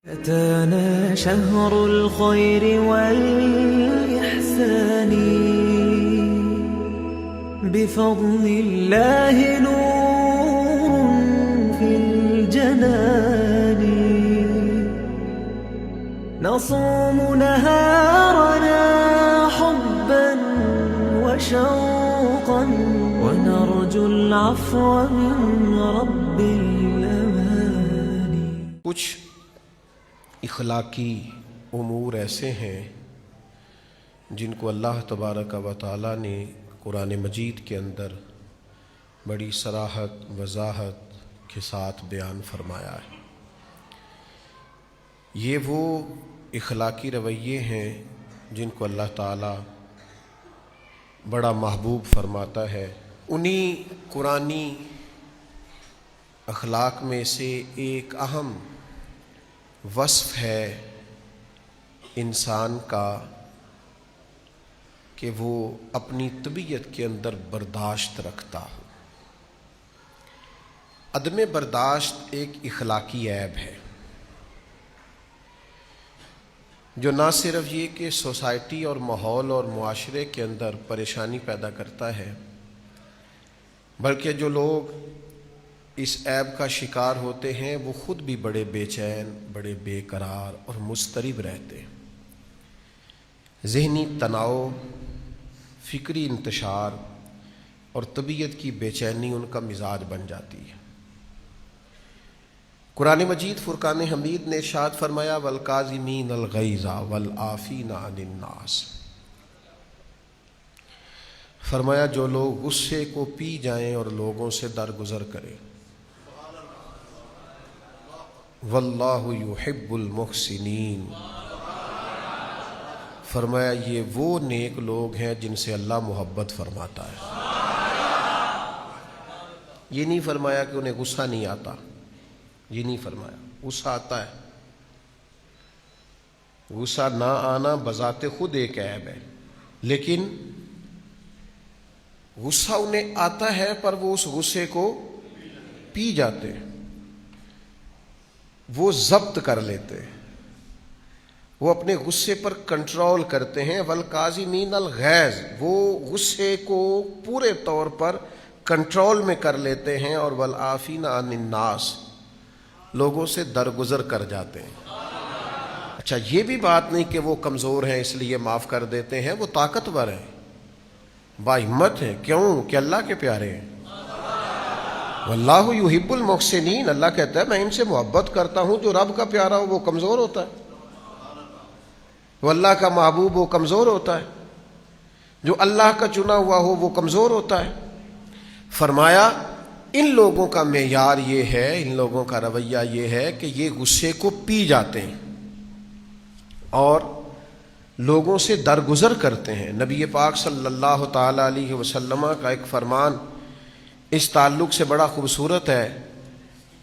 أتانا شهر الخير والإحسان بفضل الله نور في الجنان نصوم نهارنا حبا وشوقا ونرجو العفو من رب الأمان. کچھ اخلاقی امور ایسے ہیں جن کو اللہ تبارک و تعالیٰ نے قرآن مجید کے اندر بڑی صراحت وضاحت کے ساتھ بیان فرمایا ہے. یہ وہ اخلاقی رویے ہیں جن کو اللہ تعالیٰ بڑا محبوب فرماتا ہے. انہی قرآنی اخلاق میں سے ایک اہم وصف ہے انسان کا کہ وہ اپنی طبیعت کے اندر برداشت رکھتا ہو. عدم برداشت ایک اخلاقی عیب ہے جو نہ صرف یہ کہ سوسائٹی اور ماحول اور معاشرے کے اندر پریشانی پیدا کرتا ہے بلکہ جو لوگ اس عیب کا شکار ہوتے ہیں وہ خود بھی بڑے بے چین بڑے بے قرار اور مضطرب رہتے ہیں. ذہنی تناؤ فکری انتشار اور طبیعت کی بے چینی ان کا مزاج بن جاتی ہے. قرآن مجید فرقان حمید نے ارشاد فرمایا والکاظمین الغیظ والعافین عن الناس. فرمایا جو لوگ غصے کو پی جائیں اور لوگوں سے درگزر کریں. واللہ یحب المحسنین. فرمایا یہ وہ نیک لوگ ہیں جن سے اللہ محبت فرماتا ہے. یہ نہیں فرمایا کہ انہیں غصہ نہیں آتا, یہ نہیں فرمایا. غصہ آتا ہے. غصہ نہ آنا بذات خود ایک عیب ہے, لیکن غصہ انہیں آتا ہے پر وہ اس غصے کو پی جاتے ہیں, وہ ضبط کر لیتے ہیں, وہ اپنے غصے پر کنٹرول کرتے ہیں. والکاظمین الغیظ, وہ غصے کو پورے طور پر کنٹرول میں کر لیتے ہیں. اور والعافین عن الناس, لوگوں سے درگزر کر جاتے ہیں. اچھا یہ بھی بات نہیں کہ وہ کمزور ہیں اس لیے معاف کر دیتے ہیں, وہ طاقتور ہیں, باہمت ہیں. کیوں؟ کہ اللہ کے پیارے ہیں. واللہ یحب المحسنین, اللہ کہتا ہے میں ان سے محبت کرتا ہوں. جو رب کا پیارا ہو وہ کمزور ہوتا ہے, وہ اللہ کا محبوب وہ کمزور ہوتا ہے, جو اللہ کا چنا ہوا ہو وہ کمزور ہوتا ہے. فرمایا ان لوگوں کا معیار یہ ہے, ان لوگوں کا رویہ یہ ہے کہ یہ غصے کو پی جاتے ہیں اور لوگوں سے درگزر کرتے ہیں. نبی پاک صلی اللہ تعالی علیہ وسلم کا ایک فرمان اس تعلق سے بڑا خوبصورت ہے,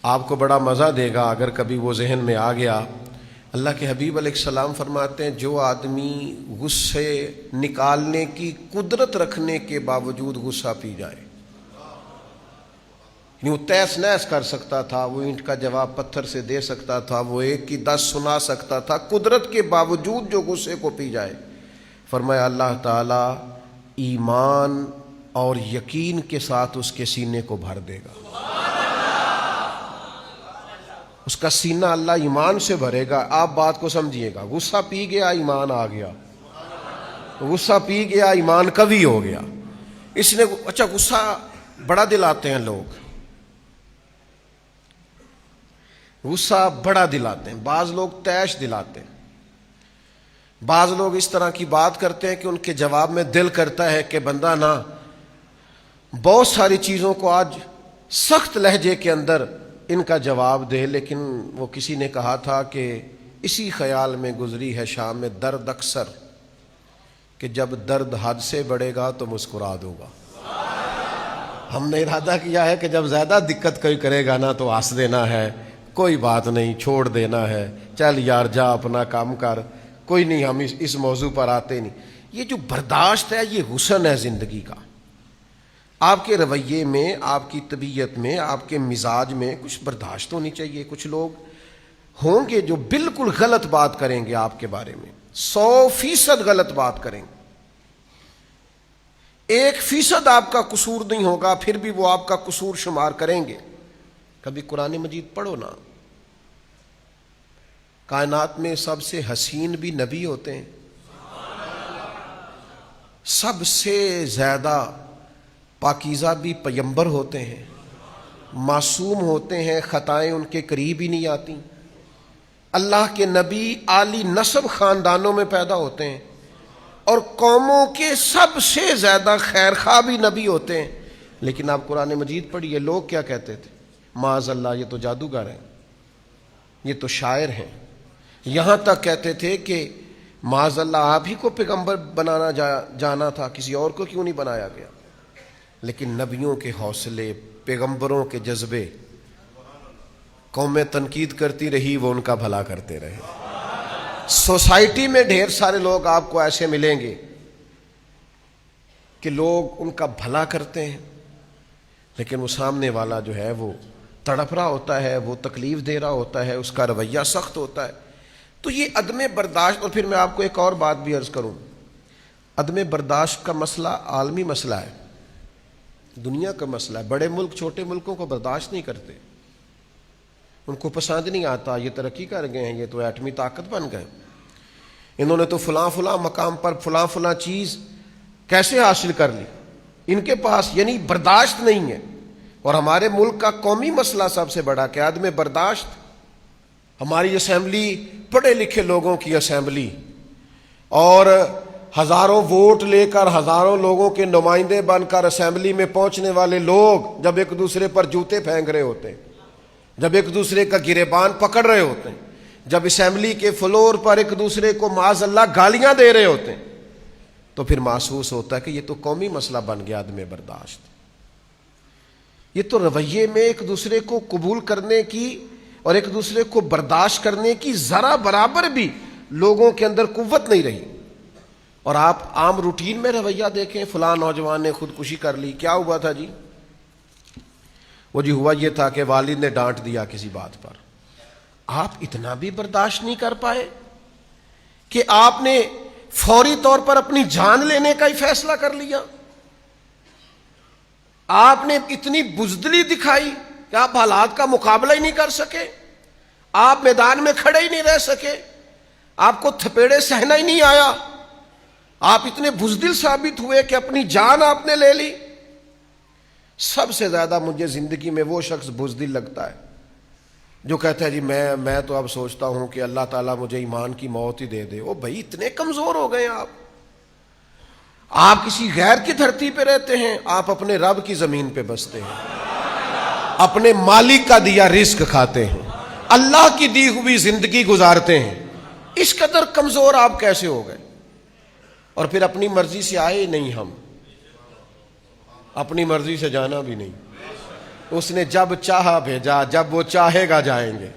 آپ کو بڑا مزہ دے گا اگر کبھی وہ ذہن میں آ گیا. اللہ کے حبیب علیہ السلام فرماتے ہیں جو آدمی غصے نکالنے کی قدرت رکھنے کے باوجود غصہ پی جائے, وہ تیس نیس کر سکتا تھا, وہ اینٹ کا جواب پتھر سے دے سکتا تھا, وہ 1 کی 10 سنا سکتا تھا, قدرت کے باوجود جو غصے کو پی جائے, فرمایا اللہ تعالی ایمان اور یقین کے ساتھ اس کے سینے کو بھر دے گا. اس کا سینہ اللہ ایمان سے بھرے گا. آپ بات کو سمجھیے گا, غصہ پی گیا ایمان آ گیا, غصہ پی گیا ایمان قوی ہو گیا. اس نے اچھا غصہ بڑا دلاتے ہیں لوگ, غصہ بڑا دلاتے ہیں. بعض لوگ تیش دلاتے ہیں, بعض لوگ اس طرح کی بات کرتے ہیں کہ ان کے جواب میں دل کرتا ہے کہ بندہ نہ بہت ساری چیزوں کو آج سخت لہجے کے اندر ان کا جواب دے. لیکن وہ کسی نے کہا تھا کہ اسی خیال میں گزری ہے شام میں درد اکثر کہ جب درد حد سے بڑھے گا تو مسکرا دوں گا. ہم نے ارادہ کیا ہے کہ جب زیادہ دقت کوئی کرے گا نا تو ہنس دینا ہے, کوئی بات نہیں چھوڑ دینا ہے, چل یار جا اپنا کام کر, کوئی نہیں ہم اس موضوع پر آتے نہیں. یہ جو برداشت ہے یہ حسن ہے زندگی کا. آپ کے رویے میں، آپ کی طبیعت میں، آپ کے مزاج میں کچھ برداشت ہونی چاہیے. کچھ لوگ ہوں گے جو بالکل غلط بات کریں گے آپ کے بارے میں، 100% غلط بات کریں گے، 1% آپ کا قصور نہیں ہوگا، پھر بھی وہ آپ کا قصور شمار کریں گے۔ کبھی قرآن مجید پڑھو نا، کائنات میں سب سے حسین بھی نبی ہوتے ہیں، سب سے زیادہ پاکیزہ بھی پیغمبر ہوتے ہیں، معصوم ہوتے ہیں، خطائیں ان کے قریب ہی نہیں آتی۔ اللہ کے نبی عالی نسب خاندانوں میں پیدا ہوتے ہیں، اور قوموں کے سب سے زیادہ خیر خواہ بھی نبی ہوتے ہیں۔ لیکن آپ قرآن مجید پڑھیے، لوگ کیا کہتے تھے؟ معاذ اللہ، یہ تو جادوگر ہیں، یہ تو شاعر ہیں۔ یہاں تک کہتے تھے کہ معاذ اللہ آپ ہی کو پیغمبر بنانا جانا تھا، کسی اور کو کیوں نہیں بنایا گیا؟ لیکن نبیوں کے حوصلے، پیغمبروں کے جذبے، قومیں تنقید کرتی رہی، وہ ان کا بھلا کرتے رہے۔ سوسائٹی میں ڈھیر سارے لوگ آپ کو ایسے ملیں گے کہ لوگ ان کا بھلا کرتے ہیں، لیکن وہ سامنے والا جو ہے وہ تڑپ رہا ہوتا ہے، وہ تکلیف دے رہا ہوتا ہے، اس کا رویہ سخت ہوتا ہے۔ تو یہ عدم برداشت، اور پھر میں آپ کو ایک اور بات بھی عرض کروں، عدم برداشت کا مسئلہ عالمی مسئلہ ہے، دنیا کا مسئلہ ہے۔ بڑے ملک چھوٹے ملکوں کو برداشت نہیں کرتے، ان کو پسند نہیں آتا، یہ ترقی کر گئے ہیں، یہ تو ایٹمی طاقت بن گئے، انہوں نے تو فلاں فلاں مقام پر فلاں فلاں چیز کیسے حاصل کر لی، ان کے پاس یعنی برداشت نہیں ہے۔ اور ہمارے ملک کا قومی مسئلہ سب سے بڑا کہ عدم برداشت۔ ہماری اسمبلی پڑھے لکھے لوگوں کی اسمبلی، اور ہزاروں ووٹ لے کر ہزاروں لوگوں کے نمائندے بن کر اسمبلی میں پہنچنے والے لوگ جب ایک دوسرے پر جوتے پھینک رہے ہوتے ہیں، جب ایک دوسرے کا گریبان پکڑ رہے ہوتے ہیں، جب اسمبلی کے فلور پر ایک دوسرے کو معاذ اللہ گالیاں دے رہے ہوتے ہیں، تو پھر محسوس ہوتا ہے کہ یہ تو قومی مسئلہ بن گیا عدم برداشت۔ یہ تو رویے میں ایک دوسرے کو قبول کرنے کی اور ایک دوسرے کو برداشت کرنے کی ذرا برابر بھی لوگوں کے اندر قوت نہیں رہی۔ اور آپ عام روٹین میں رویہ دیکھیں، فلاں نوجوان نے خودکشی کر لی، کیا ہوا تھا جی؟ وہ جی ہوا یہ تھا کہ والد نے ڈانٹ دیا کسی بات پر۔ آپ اتنا بھی برداشت نہیں کر پائے کہ آپ نے فوری طور پر اپنی جان لینے کا ہی فیصلہ کر لیا؟ آپ نے اتنی بزدلی دکھائی کہ آپ حالات کا مقابلہ ہی نہیں کر سکے، آپ میدان میں کھڑے ہی نہیں رہ سکے، آپ کو تھپیڑے سہنا ہی نہیں آیا، آپ اتنے بزدل ثابت ہوئے کہ اپنی جان آپ نے لے لی۔ سب سے زیادہ مجھے زندگی میں وہ شخص بزدل لگتا ہے جو کہتا ہے جی میں تو اب سوچتا ہوں کہ اللہ تعالیٰ مجھے ایمان کی موت ہی دے دے۔ او بھائی، اتنے کمزور ہو گئے آپ کسی غیر کی دھرتی پہ رہتے ہیں، آپ اپنے رب کی زمین پہ بستے ہیں، اپنے مالک کا دیا رزق کھاتے ہیں، اللہ کی دی ہوئی زندگی گزارتے ہیں، اس قدر کمزور آپ کیسے ہو گئے؟ اور پھر اپنی مرضی سے آئے نہیں، ہم اپنی مرضی سے جانا بھی نہیں، اس نے جب چاہا بھیجا، جب وہ چاہے گا جائیں گے۔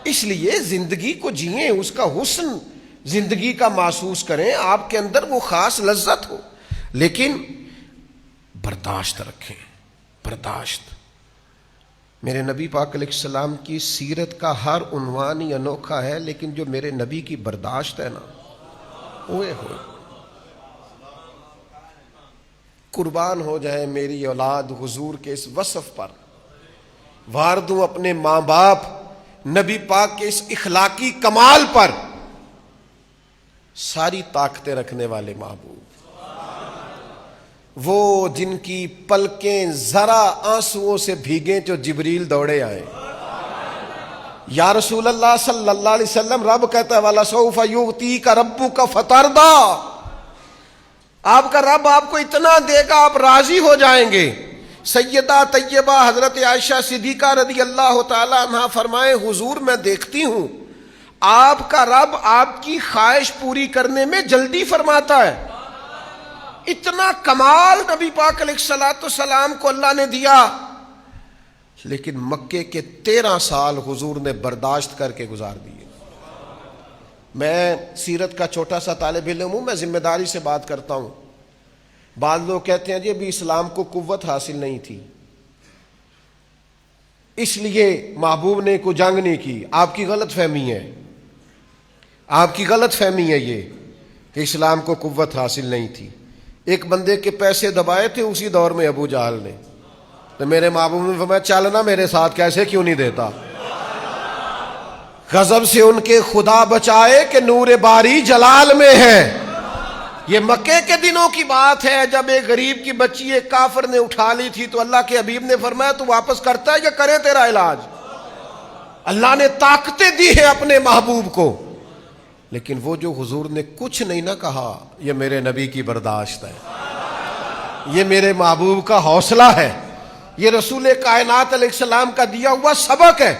اس لیے زندگی کو جئیں، اس کا حسن زندگی کا محسوس کریں، آپ کے اندر وہ خاص لذت ہو، لیکن برداشت رکھیں، برداشت۔ میرے نبی پاک علیہ السلام کی سیرت کا ہر عنوان ہی انوکھا ہے، لیکن جو میرے نبی کی برداشت ہے نا، اوئے ہوئے، قربان ہو جائے میری اولاد حضور کے اس وصف پر، وار دوں اپنے ماں باپ نبی پاک کے اس اخلاقی کمال پر، ساری طاقتیں رکھنے والے محبوب، وہ جن کی پلکیں ذرا آنسوؤں سے بھیگیں جو جبریل دوڑے آئے۔ یا رسول اللہ صلی اللہ علیہ وسلم، رب کہتا ہے وَلَسَوْفَ يُعْطِيكَ رَبُّكَ فَتَرْضَىٰ، آپ کا رب آپ کو اتنا دے گا آپ راضی ہو جائیں گے۔ سیدہ طیبہ حضرت عائشہ صدیقہ رضی اللہ تعالی عنہا فرمائے، حضور میں دیکھتی ہوں آپ کا رب آپ کی خواہش پوری کرنے میں جلدی فرماتا ہے۔ اتنا کمال نبی پاک علیہ الصلوۃ والسلام کو اللہ نے دیا، لیکن مکے کے 13 سال حضور نے برداشت کر کے گزار دیے۔ میں سیرت کا چھوٹا سا طالب علم ہوں، میں ذمہ داری سے بات کرتا ہوں۔ بعض لوگ کہتے ہیں جی ابھی اسلام کو قوت حاصل نہیں تھی، اس لیے محبوب نے کوئی جنگ نہیں کی. آپ کی غلط فہمی ہے, آپ کی غلط فہمی ہے یہ کہ اسلام کو قوت حاصل نہیں تھی. ایک بندے کے پیسے دبائے تھے اسی دور میں ابو جہل نے, تو میرے محبوب نے فرمایا چلنا میرے ساتھ, کیسے کیوں نہیں دیتا. غضب سے ان کے خدا بچائے کہ نور باری جلال میں ہے. یہ مکے کے دنوں کی بات ہے جب ایک غریب کی بچی ایک کافر نے اٹھا لی تھی, تو اللہ کے حبیب نے فرمایا تو واپس کرتا ہے یا کرے تیرا علاج. اللہ نے طاقتیں دی ہیں اپنے محبوب کو, لیکن وہ جو حضور نے کچھ نہیں نہ کہا, یہ میرے نبی کی برداشت ہے, یہ میرے محبوب کا حوصلہ ہے, یہ رسول کائنات علیہ السلام کا دیا ہوا سبق ہے,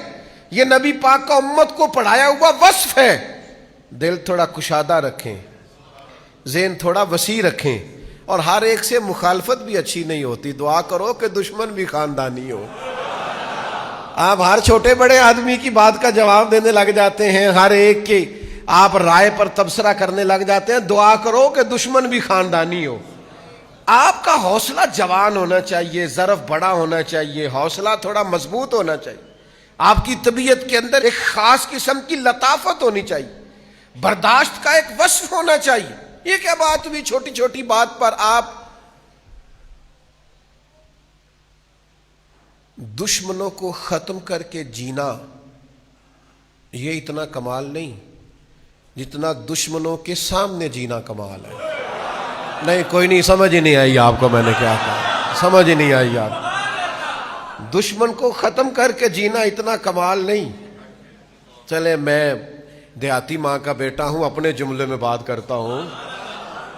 یہ نبی پاک کا امت کو پڑھایا ہوا وصف ہے. دل تھوڑا کشادہ رکھیں, ذہن تھوڑا وسیع رکھیں, اور ہر ایک سے مخالفت بھی اچھی نہیں ہوتی. دعا کرو کہ دشمن بھی خاندانی ہو. آپ ہر چھوٹے بڑے آدمی کی بات کا جواب دینے لگ جاتے ہیں, ہر ایک کی آپ رائے پر تبصرہ کرنے لگ جاتے ہیں. دعا کرو کہ دشمن بھی خاندانی ہو. آپ کا حوصلہ جوان ہونا چاہیے, ظرف بڑا ہونا چاہیے, حوصلہ تھوڑا مضبوط ہونا چاہیے. آپ کی طبیعت کے اندر ایک خاص قسم کی لطافت ہونی چاہیے, برداشت کا ایک وصف ہونا چاہیے. یہ کیا بات ہوئی چھوٹی چھوٹی بات پر آپ دشمنوں کو ختم کر کے جینا, یہ اتنا کمال نہیں جتنا دشمنوں کے سامنے جینا کمال ہے. نہیں کوئی نہیں, سمجھ ہی نہیں آئی آپ کو میں نے کیا کہا, سمجھ ہی نہیں آئی آپ. دشمن کو ختم کر کے جینا اتنا کمال نہیں. چلے میں دیہاتی ماں کا بیٹا ہوں, اپنے جملے میں بات کرتا ہوں.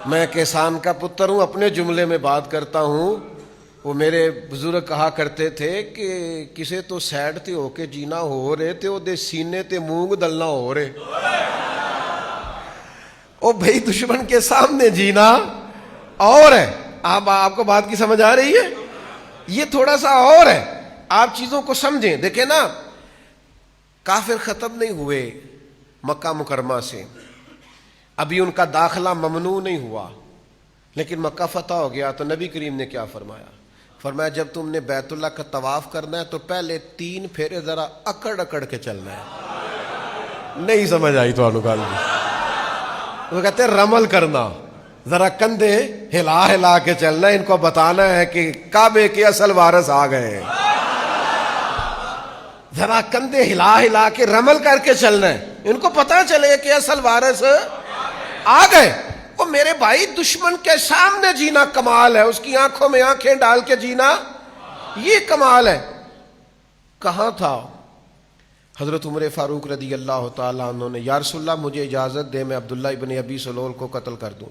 میں کسان کا پتر ہوں, اپنے جملے میں بات کرتا ہوں. وہ میرے بزرگ کہا کرتے تھے کہ کسے تو سیڈ تے ہو کے جینا ہو رہے تے او دے سینے تے مونگ دلنا ہو رہے. او بھائی دشمن کے سامنے جینا اور ہے. آپ کو بات کی سمجھ آ رہی ہے؟ یہ تھوڑا سا اور ہے, آپ چیزوں کو سمجھیں. دیکھیں نا, کافر ختم نہیں ہوئے مکہ مکرمہ سے, ابھی ان کا داخلہ ممنوع نہیں ہوا, لیکن مکہ فتح ہو گیا. تو نبی کریم نے کیا فرمایا؟ فرمایا جب تم نے بیت اللہ کا طواف کرنا ہے تو پہلے 3 پھیرے ذرا اکڑ اکڑ کے چلنا ہے. نہیں سمجھ آئی تو گل, وہ کہتے ہیں رمل کرنا, ذرا کندھے ہلا ہلا کے چلنا. ان کو بتانا ہے کہ کعبے کے اصل وارث آ گئے ہیں. ذرا کندھے ہلا ہلا کے رمل کر کے چلنا ہے, ان کو پتہ چلے کہ اصل وارث آ گئے. وہ میرے بھائی دشمن کے سامنے جینا کمال ہے, اس کی آنکھوں میں آنکھیں ڈال کے جینا یہ کمال ہے. کہاں تھا حضرت عمر فاروق رضی اللہ تعالیٰ عنہ نے, یا رسول اللہ مجھے اجازت دے میں عبداللہ ابن ابی سلول کو قتل کر دوں.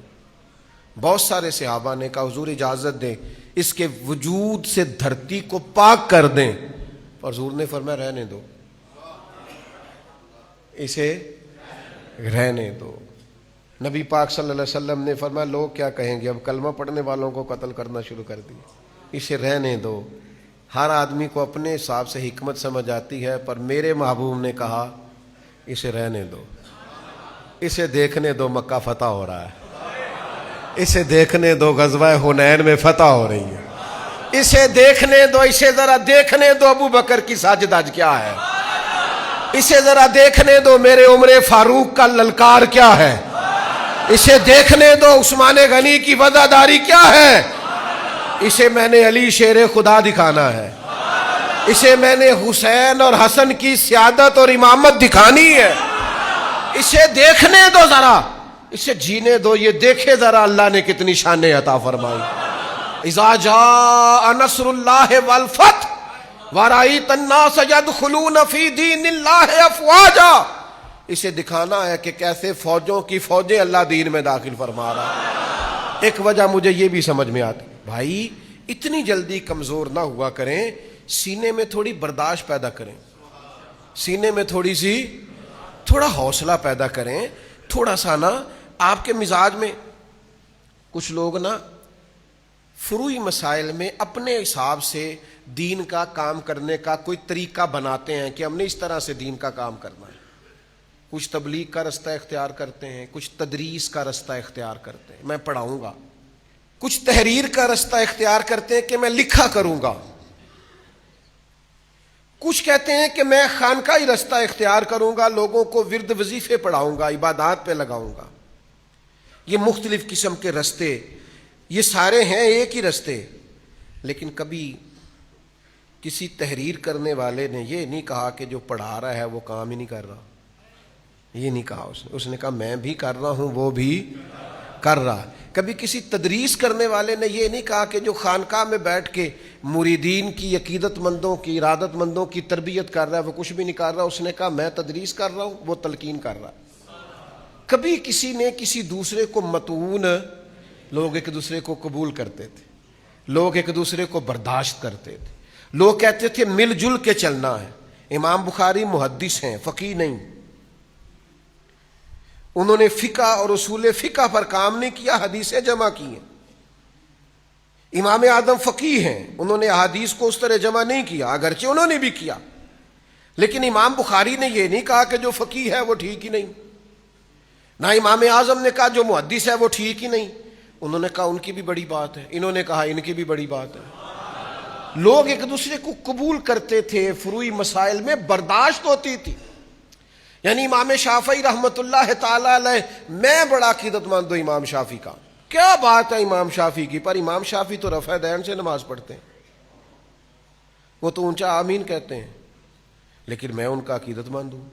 بہت سارے صحابہ نے کہا حضور اجازت دیں, اس کے وجود سے دھرتی کو پاک کر دیں. اور حضور نے فرمایا رہنے دو, اسے رہنے دو. نبی پاک صلی اللہ علیہ وسلم نے فرمایا لوگ کیا کہیں گے, اب کلمہ پڑھنے والوں کو قتل کرنا شروع کر دیا. اسے رہنے دو. ہر آدمی کو اپنے حساب سے حکمت سمجھ آتی ہے, پر میرے محبوب نے کہا اسے رہنے دو, اسے دیکھنے دو مکہ فتح ہو رہا ہے, اسے دیکھنے دو غزوہ حنین میں فتح ہو رہی ہے, اسے دیکھنے دو, اسے ذرا دیکھنے دو ابو بکر کی ساجد آج کیا ہے, اسے ذرا دیکھنے دو میرے عمر فاروق کا للکار کیا ہے, اسے دیکھنے دو عثمان غنی کی وفاداری کیا ہے. اسے میں نے علی شیر خدا دکھانا ہے, اسے میں نے حسین اور حسن کی سیادت اور امامت دکھانی ہے. اسے دیکھنے دو ذرا, اسے جینے دو, یہ دیکھے ذرا اللہ نے کتنی شانیں عطا فرمائی. اذا جاء نصر اللہ والفتح ورأیت الناس يدخلون فی دین اللہ افواجا. اسے دکھانا ہے کہ کیسے فوجوں کی فوجیں اللہ دین میں داخل فرما رہا ہے. ایک وجہ مجھے یہ بھی سمجھ میں آتی, بھائی اتنی جلدی کمزور نہ ہوا کریں, سینے میں تھوڑی برداشت پیدا کریں, سینے میں تھوڑا حوصلہ پیدا کریں. تھوڑا سا نا آپ کے مزاج میں, کچھ لوگ نا فروعی مسائل میں اپنے حساب سے دین کا کام کرنے کا کوئی طریقہ بناتے ہیں کہ ہم نے اس طرح سے دین کا کام کرنا ہے. کچھ تبلیغ کا رستہ اختیار کرتے ہیں, کچھ تدریس کا رستہ اختیار کرتے ہیں, میں پڑھاؤں گا. کچھ تحریر کا رستہ اختیار کرتے ہیں کہ میں لکھا کروں گا. کچھ کہتے ہیں کہ میں خانقاہی رستہ اختیار کروں گا، لوگوں کو ورد وظیفے پڑھاؤں گا، عبادات پہ لگاؤں گا۔ یہ مختلف قسم کے رستے، یہ سارے ہیں ایک ہی رستے، لیکن کبھی کسی تحریر کرنے والے نے یہ نہیں کہا کہ جو پڑھا رہا ہے وہ کام ہی نہیں کر رہا، یہ نہیں کہا اس نے کہا میں بھی کر رہا ہوں، وہ بھی کر رہا۔ کبھی کسی تدریس کرنے والے نے یہ نہیں کہا کہ جو خانقاہ میں بیٹھ کے مریدین کی، عقیدت مندوں کی، ارادت مندوں کی تربیت کر رہا ہے وہ کچھ بھی نہیں کر رہا، اس نے کہا میں تدریس کر رہا ہوں، وہ تلقین کر رہا۔ کبھی کسی نے کسی دوسرے کو متعون، لوگ ایک دوسرے کو قبول کرتے تھے، لوگ ایک دوسرے کو برداشت کرتے تھے، لوگ کہتے تھے مل جل کے چلنا ہے۔ امام بخاری محدث ہیں، فقیہ نہیں، انہوں نے فقہ اور اصول فقہ پر کام نہیں کیا، حدیثیں جمع کی ہیں۔ امام اعظم فقیہ ہیں، انہوں نے احادیث کو اس طرح جمع نہیں کیا، اگرچہ انہوں نے بھی کیا، لیکن امام بخاری نے یہ نہیں کہا کہ جو فقیہ ہے وہ ٹھیک ہی نہیں، نہ امام اعظم نے کہا جو محدث ہے وہ ٹھیک ہی نہیں، انہوں نے کہا ان کی بھی بڑی بات ہے، انہوں نے کہا ان کی بھی بڑی بات ہے۔ لوگ ایک دوسرے کو قبول کرتے تھے، فروعی مسائل میں برداشت ہوتی تھی۔ یعنی امام شافعی رحمۃ اللہ تعالی علیہ، میں بڑا عقیدت مند ہوں امام شافعی کا، کیا بات ہے امام شافعی کی، پر امام شافعی تو رفع دین سے نماز پڑھتے ہیں، وہ تو اونچا آمین کہتے ہیں، لیکن میں ان کا عقیدت مند ہوں،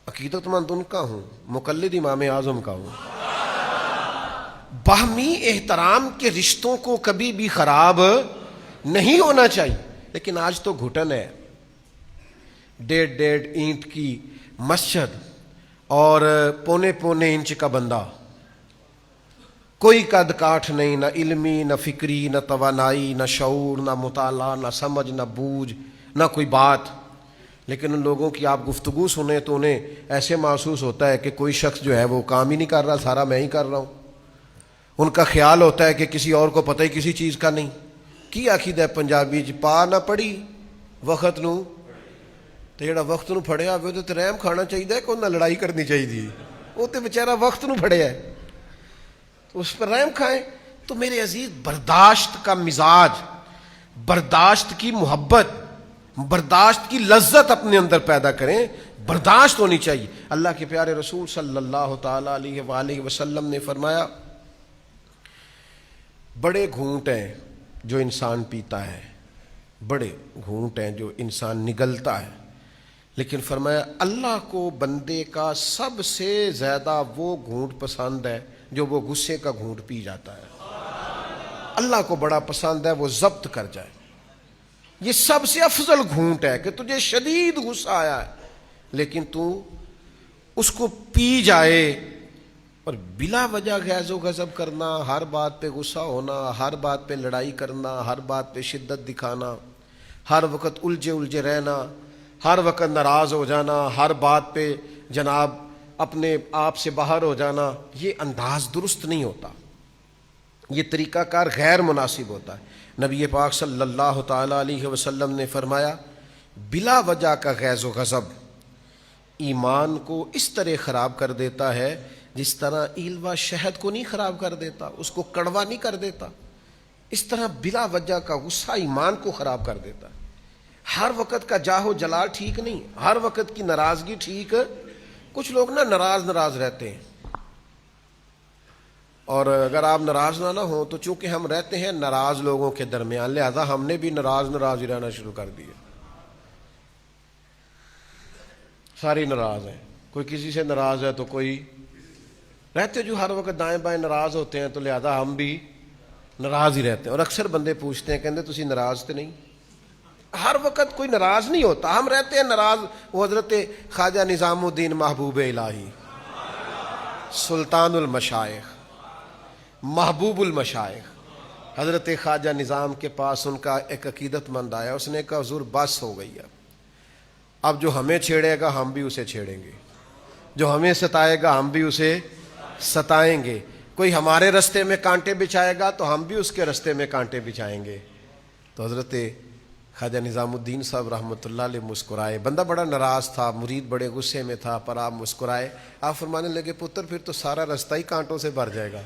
عقیدت مند ان کا ہوں، مقلد امام اعظم کا ہوں۔ باہمی احترام کے رشتوں کو کبھی بھی خراب نہیں ہونا چاہیے، لیکن آج تو گھٹن ہے، 1.5 اینٹ کی مسجد اور 1.25 انچ کا بندہ، کوئی قد کاٹھ نہیں، نہ علمی، نہ فکری، نہ توانائی، نہ شعور، نہ مطالعہ، نہ سمجھ، نہ بوجھ، نہ کوئی بات، لیکن ان لوگوں کی آپ گفتگو سنیں تو انہیں ایسے محسوس ہوتا ہے کہ کوئی شخص جو ہے وہ کام ہی نہیں کر رہا، سارا میں ہی کر رہا ہوں۔ ان کا خیال ہوتا ہے کہ کسی اور کو پتہ ہی کسی چیز کا نہیں۔ کی عقیدہ ہے پنجابی چ پا نہ پڑھی وقت نو، تو جڑا وقت نو پھڑیا ہوئے تو رحم کھانا چاہیے کہ انہیں لڑائی کرنی چاہیے، وہ تو بیچارہ وقت نو پھڑیا ہے، اس پر رحم کھائیں۔ تو میرے عزیز، برداشت کا مزاج، برداشت کی محبت، برداشت کی لذت اپنے اندر پیدا کریں، برداشت ہونی چاہیے۔ اللہ کے پیارے رسول صلی اللہ تعالی علیہ وآلہ وسلم نے فرمایا، بڑے گھونٹ ہیں جو انسان پیتا ہے، بڑے گھونٹ ہیں جو انسان نگلتا ہے، لیکن فرمایا اللہ کو بندے کا سب سے زیادہ وہ گھونٹ پسند ہے جو وہ غصے کا گھونٹ پی جاتا ہے۔ اللہ کو بڑا پسند ہے وہ ضبط کر جائے، یہ سب سے افضل گھونٹ ہے کہ تجھے شدید غصہ آیا ہے لیکن تو اس کو پی جائے، اور بلا وجہ غیظ و غضب کرنا، ہر بات پہ غصہ ہونا، ہر بات پہ لڑائی کرنا، ہر بات پہ شدت دکھانا، ہر وقت الجھے رہنا، ہر وقت ناراض ہو جانا، ہر بات پہ جناب اپنے آپ سے باہر ہو جانا، یہ انداز درست نہیں ہوتا، یہ طریقہ کار غیر مناسب ہوتا ہے۔ نبی پاک صلی اللہ تعالی علیہ وسلم نے فرمایا، بلا وجہ کا غیظ و غضب ایمان کو اس طرح خراب کر دیتا ہے جس طرح ایلوا شہد کو نہیں خراب کر دیتا، اس کو کڑوا نہیں کر دیتا، اس طرح بلا وجہ کا غصہ ایمان کو خراب کر دیتا ہے۔ ہر وقت کا جاہو جلال ٹھیک نہیں، ہر وقت کی ناراضگی ٹھیک، کچھ لوگ نا ناراض رہتے ہیں، اور اگر آپ ناراض نہ ہوں تو چونکہ ہم رہتے ہیں ناراض لوگوں کے درمیان، لہذا ہم نے بھی ناراض ہی رہنا شروع کر دیا، سارے ناراض ہیں، کوئی کسی سے ناراض ہے تو کوئی رہتے جو ہر وقت دائیں بائیں ناراض ہوتے ہیں، تو لہذا ہم بھی ناراض ہی رہتے ہیں۔ اور اکثر بندے پوچھتے ہیں، کہتے تسی ناراض تو نہیں؟ ہر وقت کوئی ناراض نہیں ہوتا، ہم رہتے ہیں ناراض۔ وہ حضرت خواجہ نظام الدین محبوب الہی، سلطان المشائخ، محبوب المشائخ، حضرت خواجہ نظام کے پاس ان کا ایک عقیدت مند آیا، اس نے کہا حضور بس ہو گئی، اب جو ہمیں چھیڑے گا ہم بھی اسے چھیڑیں گے، جو ہمیں ستائے گا ہم بھی اسے ستائیں گے، کوئی ہمارے رستے میں کانٹے بچھائے گا تو ہم بھی اس کے رستے میں کانٹے بچھائیں گے۔ تو حضرت خواجہ نظام الدین صاحب رحمۃ اللہ علیہ مسکرائے، بندہ بڑا ناراض تھا، مرید بڑے غصے میں تھا، پر آپ مسکرائے، آپ فرمانے لگے پتر پھر تو سارا رستہ ہی کانٹوں سے بھر جائے گا،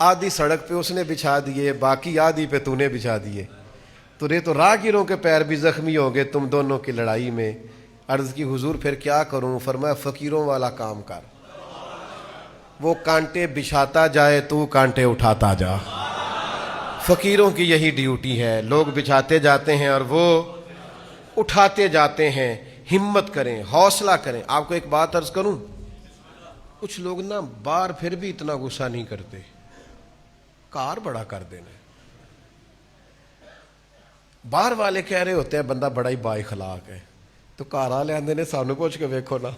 آدھی سڑک پہ اس نے بچھا دیے، باقی آدھی پہ تو نے بچھا دیے، ترے تو راہگیروں کے پیر بھی زخمی ہوں گے تم دونوں کی لڑائی میں. عرض کی حضور پھر کیا کروں؟ فرمایا فقیروں والا کام کر. وہ کانٹے بچھاتا جائے تو کانٹے اٹھاتا جا. فقیروں کی یہی ڈیوٹی ہے. لوگ بچھاتے جاتے ہیں اور وہ اٹھاتے جاتے ہیں. ہمت کریں, حوصلہ کریں. آپ کو ایک بات عرض کروں, کچھ لوگ نا باہر پھر بھی اتنا غصہ نہیں کرتے, کار بڑا کر دینا. باہر والے کہہ رہے ہوتے ہیں بندہ بڑا ہی با اخلاق ہے, تو کار والے آندے نے سانو پوچھ کے ویکھو نا.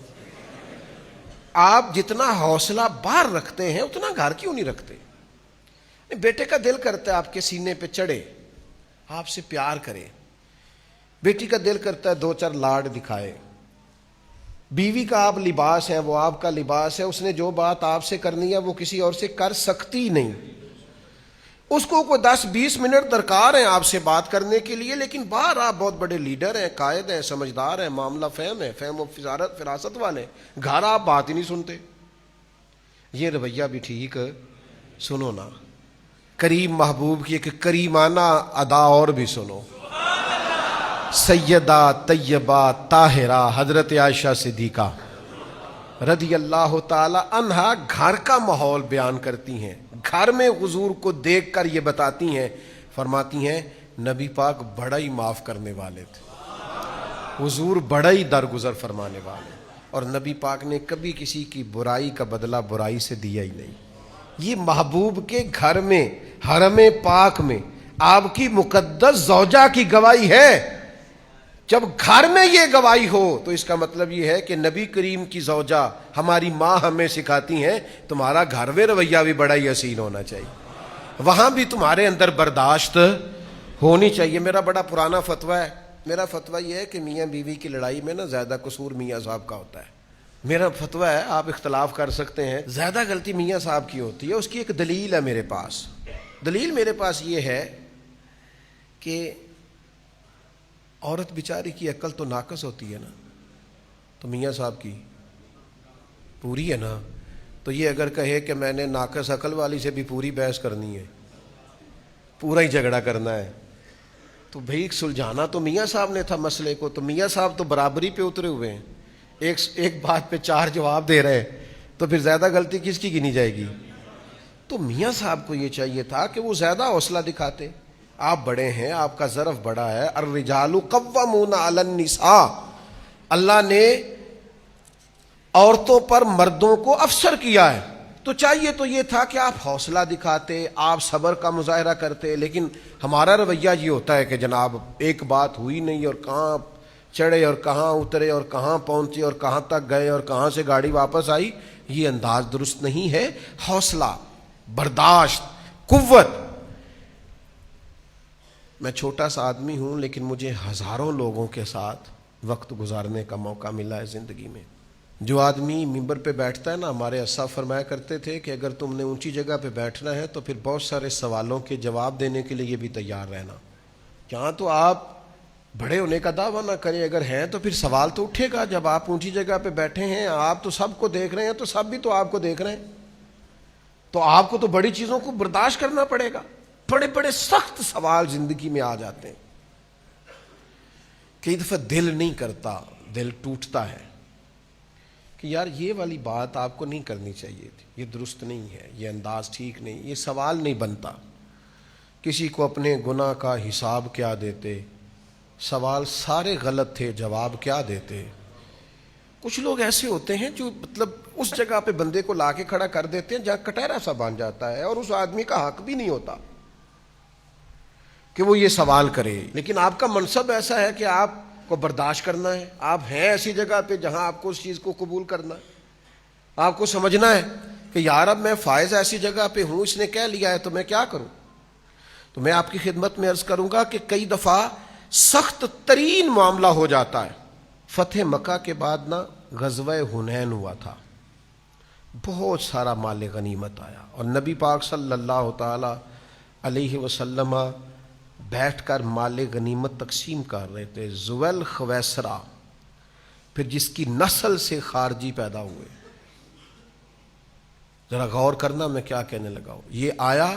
آپ جتنا حوصلہ باہر رکھتے ہیں اتنا گھر کیوں نہیں رکھتے؟ بیٹے کا دل کرتا ہے آپ کے سینے پہ چڑھے, آپ سے پیار کرے. بیٹی کا دل کرتا ہے دو چار لاڈ دکھائے. بیوی کا آپ لباس ہے, وہ آپ کا لباس ہے. اس نے جو بات آپ سے کرنی ہے وہ کسی اور سے کر سکتی نہیں. اس کو کوئی 10-20 منٹ درکار ہیں آپ سے بات کرنے کے لیے, لیکن باہر آپ بہت بڑے لیڈر ہیں, قائد ہیں, سمجھدار ہیں, معاملہ فہم ہے, فہم و فراست والے. گھر آپ بات ہی نہیں سنتے. یہ رویہ بھی ٹھیک سنو نا. کریم محبوب کی ایک کریمانہ ادا اور بھی سنو. سیدہ طیبہ طاہرہ حضرت عائشہ صدیقہ رضی اللہ تعالی عنہا گھر کا ماحول بیان کرتی ہیں. گھر میں حضور کو دیکھ کر یہ بتاتی ہیں, فرماتی ہیں نبی پاک بڑا ہی معاف کرنے والے تھے, حضور بڑا ہی درگزر فرمانے والے, اور نبی پاک نے کبھی کسی کی برائی کا بدلہ برائی سے دیا ہی نہیں. یہ محبوب کے گھر میں حرم پاک میں آپ کی مقدس زوجہ کی گواہی ہے. جب گھر میں یہ گواہی ہو تو اس کا مطلب یہ ہے کہ نبی کریم کی زوجہ ہماری ماں ہمیں سکھاتی ہیں تمہارا گھر میں رویہ بھی بڑا ہی حسین ہونا چاہیے, وہاں بھی تمہارے اندر برداشت ہونی چاہیے. میرا بڑا پرانا فتویٰ ہے. میرا فتویٰ یہ ہے کہ میاں بیوی کی لڑائی میں نا زیادہ قصور میاں صاحب کا ہوتا ہے. میرا فتویٰ ہے, آپ اختلاف کر سکتے ہیں, زیادہ غلطی میاں صاحب کی ہوتی ہے. اس کی ایک دلیل ہے میرے پاس. دلیل میرے پاس یہ ہے کہ عورت بیچاری کی عقل تو ناقص ہوتی ہے نا, تو میاں صاحب کی پوری ہے نا. تو یہ اگر کہے کہ میں نے ناقص عقل والی سے بھی پوری بحث کرنی ہے, پورا ہی جھگڑا کرنا ہے, تو بھائی سلجھانا تو میاں صاحب نے تھا مسئلے کو. تو میاں صاحب تو برابری پہ اترے ہوئے ہیں, ایک بات پہ 4 جواب دے رہے ہیں, تو پھر زیادہ غلطی کس کی گنی جائے گی؟ تو میاں صاحب کو یہ چاہیے تھا کہ وہ زیادہ حوصلہ دکھاتے. آپ بڑے ہیں, آپ کا ظرف بڑا ہے. الرجال قوامون علی النساء, اللہ نے عورتوں پر مردوں کو افسر کیا ہے. تو چاہیے تو یہ تھا کہ آپ حوصلہ دکھاتے, آپ صبر کا مظاہرہ کرتے. لیکن ہمارا رویہ یہ ہوتا ہے کہ جناب ایک بات ہوئی نہیں, اور کہاں چڑھے اور کہاں اترے اور کہاں پہنچے اور کہاں تک گئے اور کہاں سے گاڑی واپس آئی. یہ انداز درست نہیں ہے. حوصلہ, برداشت, قوت. میں چھوٹا سا آدمی ہوں, لیکن مجھے ہزاروں لوگوں کے ساتھ وقت گزارنے کا موقع ملا ہے زندگی میں. جو آدمی ممبر پہ بیٹھتا ہے نا, ہمارے اساتذہ فرمایا کرتے تھے کہ اگر تم نے اونچی جگہ پہ بیٹھنا ہے تو پھر بہت سارے سوالوں کے جواب دینے کے لیے بھی تیار رہنا. یہاں تو آپ بڑے ہونے کا دعویٰ نہ کریں, اگر ہیں تو پھر سوال تو اٹھے گا. جب آپ اونچی جگہ پہ بیٹھے ہیں, آپ تو سب کو دیکھ رہے ہیں, تو سب بھی تو آپ کو دیکھ رہے ہیں, تو آپ کو تو بڑی چیزوں کو برداشت کرنا پڑے گا. بڑے بڑے سخت سوال زندگی میں آ جاتے ہیں. کئی دفعہ دل نہیں کرتا, دل ٹوٹتا ہے کہ یار یہ والی بات آپ کو نہیں کرنی چاہیے تھی, یہ درست نہیں ہے, یہ انداز ٹھیک نہیں, یہ سوال نہیں بنتا. کسی کو اپنے گناہ کا حساب کیا دیتے, سوال سارے غلط تھے, جواب کیا دیتے. کچھ لوگ ایسے ہوتے ہیں جو مطلب اس جگہ پہ بندے کو لا کے کھڑا کر دیتے ہیں جہاں کٹہرا سا بن جاتا ہے, اور اس آدمی کا حق بھی نہیں ہوتا کہ وہ یہ سوال کرے. لیکن آپ کا منصب ایسا ہے کہ آپ کو برداشت کرنا ہے. آپ ہیں ایسی جگہ پہ جہاں آپ کو اس چیز کو قبول کرنا ہے. آپ کو سمجھنا ہے کہ یار اب میں فائز ایسی جگہ پہ ہوں, اس نے کہہ لیا ہے تو میں کیا کروں. تو میں آپ کی خدمت میں عرض کروں گا کہ کئی دفعہ سخت ترین معاملہ ہو جاتا ہے. فتح مکہ کے بعد نا غزوہ حنین ہوا تھا, بہت سارا مال غنیمت آیا, اور نبی پاک صلی اللہ تعالی علیہ وسلم بیٹھ کر مال غنیمت تقسیم کر رہے تھے. زویل خویسرا, پھر جس کی نسل سے خارجی پیدا ہوئے. ذرا غور کرنا میں کیا کہنے لگا ہوں. یہ آیا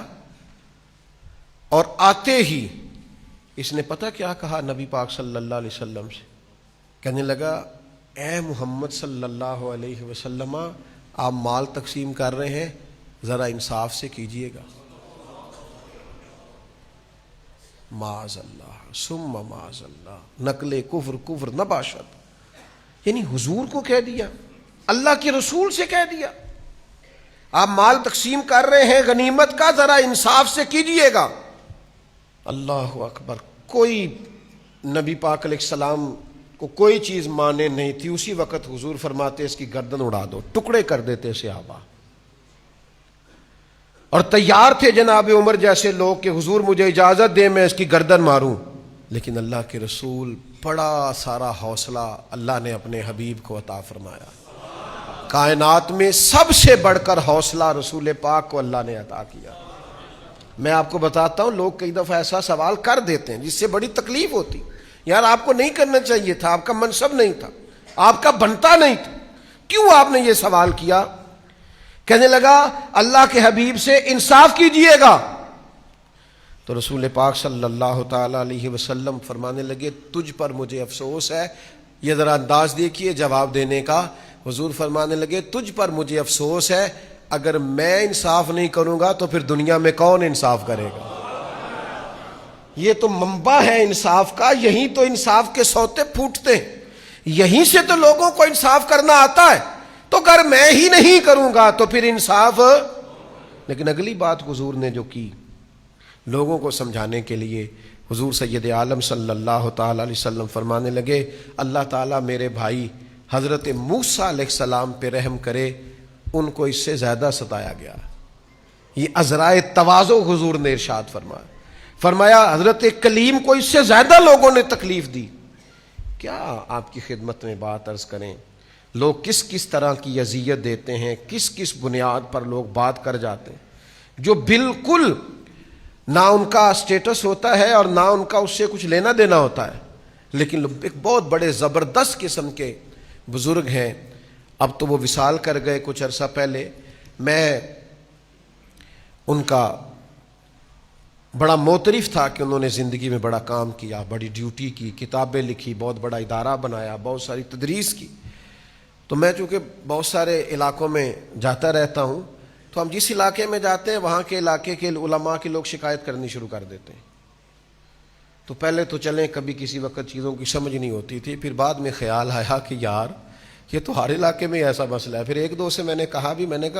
اور آتے ہی اس نے پتہ کیا کہا نبی پاک صلی اللہ علیہ وسلم سے؟ کہنے لگا اے محمد صلی اللہ علیہ وسلم، آپ مال تقسیم کر رہے ہیں، ذرا انصاف سے کیجئے گا۔ معاذ اللہ ثم معاذ اللہ، نقل کفر نباشت، یعنی حضور کو کہہ دیا، اللہ کے رسول سے کہہ دیا آپ مال تقسیم کر رہے ہیں غنیمت کا، ذرا انصاف سے کیجئے گا۔ اللہ اکبر۔ کوئی نبی پاک علیہ السلام کو کوئی چیز مانے نہیں تھی، اسی وقت حضور فرماتے اس کی گردن اڑا دو، ٹکڑے کر دیتے صحابہ، اور تیار تھے جناب عمر جیسے لوگ کہ حضور مجھے اجازت دے میں اس کی گردن ماروں، لیکن اللہ کے رسول بڑا سارا حوصلہ اللہ نے اپنے حبیب کو عطا فرمایا۔ کائنات میں سب سے بڑھ کر حوصلہ رسول پاک کو اللہ نے عطا کیا۔ میں آپ کو بتاتا ہوں، لوگ کئی دفعہ ایسا سوال کر دیتے ہیں جس سے بڑی تکلیف ہوتی، یار آپ کو نہیں کرنا چاہیے تھا، آپ کا منصب نہیں تھا، آپ کا بنتا نہیں تھا، کیوں آپ نے یہ سوال کیا؟ کہنے لگا اللہ کے حبیب سے انصاف کیجئے گا، تو رسول پاک صلی اللہ تعالی علیہ وسلم فرمانے لگے تجھ پر مجھے افسوس ہے۔ یہ ذرا انداز دیکھیے جواب دینے کا۔ حضور فرمانے لگے تجھ پر مجھے افسوس ہے، اگر میں انصاف نہیں کروں گا تو پھر دنیا میں کون انصاف کرے گا؟ یہ تو منبع ہے انصاف کا، یہیں تو انصاف کے سوتے پھوٹتے ہیں، یہیں سے تو لوگوں کو انصاف کرنا آتا ہے، تو اگر میں ہی نہیں کروں گا تو پھر انصاف۔ لیکن اگلی بات حضور نے جو کی لوگوں کو سمجھانے کے لیے، حضور سید عالم صلی اللہ تعالی علیہ وسلم فرمانے لگے اللہ تعالیٰ میرے بھائی حضرت موسیٰ علیہ السلام پہ رحم کرے، ان کو اس سے زیادہ ستایا گیا۔ یہ عذرائے تواضع حضور نے ارشاد فرمایا حضرت کلیم کو اس سے زیادہ لوگوں نے تکلیف دی۔ کیا آپ کی خدمت میں بات عرض کریں، لوگ کس کس طرح کی اذیت دیتے ہیں، کس کس بنیاد پر لوگ بات کر جاتے ہیں جو بالکل نہ ان کا سٹیٹس ہوتا ہے اور نہ ان کا اس سے کچھ لینا دینا ہوتا ہے، لیکن ایک بہت بڑے زبردست قسم کے بزرگ ہیں، اب تو وہ وصال کر گئے کچھ عرصہ پہلے، میں ان کا بڑا معترف تھا کہ انہوں نے زندگی میں بڑا کام کیا، بڑی ڈیوٹی کی، کتابیں لکھی، بہت بڑا ادارہ بنایا، بہت ساری تدریس کی۔ تو میں چونکہ بہت سارے علاقوں میں جاتا رہتا ہوں، تو ہم جس علاقے میں جاتے ہیں وہاں کے علاقے کے علماء کے لوگ شکایت کرنی شروع کر دیتے ہیں۔ تو پہلے تو چلیں کبھی کسی وقت چیزوں کی سمجھ نہیں ہوتی تھی، پھر بعد میں خیال آیا کہ یار یہ تو ہر علاقے میں ایسا مسئلہ ہے۔ پھر ایک دو سے میں نے کہا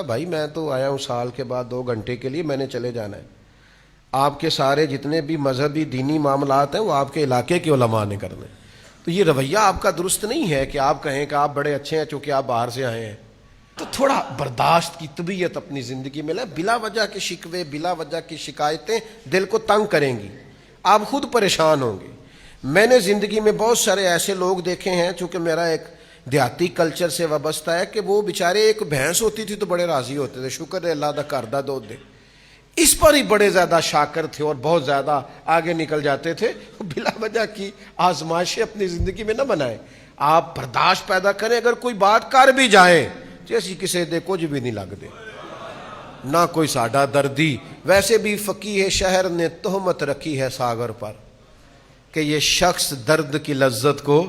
بھائی میں تو آیا ہوں سال کے بعد 2 گھنٹے کے لیے، میں نے چلے جانا ہے، آپ کے سارے جتنے بھی مذہبی دینی معاملات ہیں وہ آپ کے علاقے کے علماء نے کرنے، تو یہ رویہ آپ کا درست نہیں ہے کہ آپ کہیں کہ آپ بڑے اچھے ہیں چونکہ آپ باہر سے آئے ہیں۔ تو تھوڑا برداشت کی طبیعت اپنی زندگی میں لیں، بلا وجہ کے شکوے، بلا وجہ کی شکایتیں دل کو تنگ کریں گی، آپ خود پریشان ہوں گے۔ میں نے زندگی میں بہت سارے ایسے لوگ دیکھے ہیں، چونکہ میرا ایک دیہاتی کلچر سے وابستہ ہے، کہ وہ بیچارے ایک بھینس ہوتی تھی تو بڑے راضی ہوتے تھے، شکر ہے اللہ دا گھر دا دودھ دے، اس پر ہی بڑے زیادہ شاکر تھے اور بہت زیادہ آگے نکل جاتے تھے۔ بلا وجہ کی آزمائشیں اپنی زندگی میں نہ بنائیں، آپ برداشت پیدا کریں، اگر کوئی بات کر بھی جائیں جیسی کسی دے کچھ بھی نہیں لگ دے، نہ کوئی ساڈا دردی۔ ویسے بھی فقیہ شہر نے تہمت رکھی ہے ساگر پر کہ یہ شخص درد کی لذت کو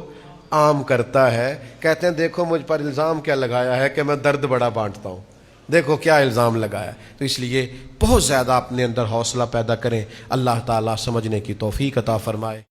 عام کرتا ہے، کہتے ہیں دیکھو مجھ پر الزام کیا لگایا ہے کہ میں درد بڑا بانٹتا ہوں، دیکھو کیا الزام لگایا۔ تو اس لیے بہت زیادہ اپنے اندر حوصلہ پیدا کریں، اللہ تعالیٰ سمجھنے کی توفیق عطا فرمائے۔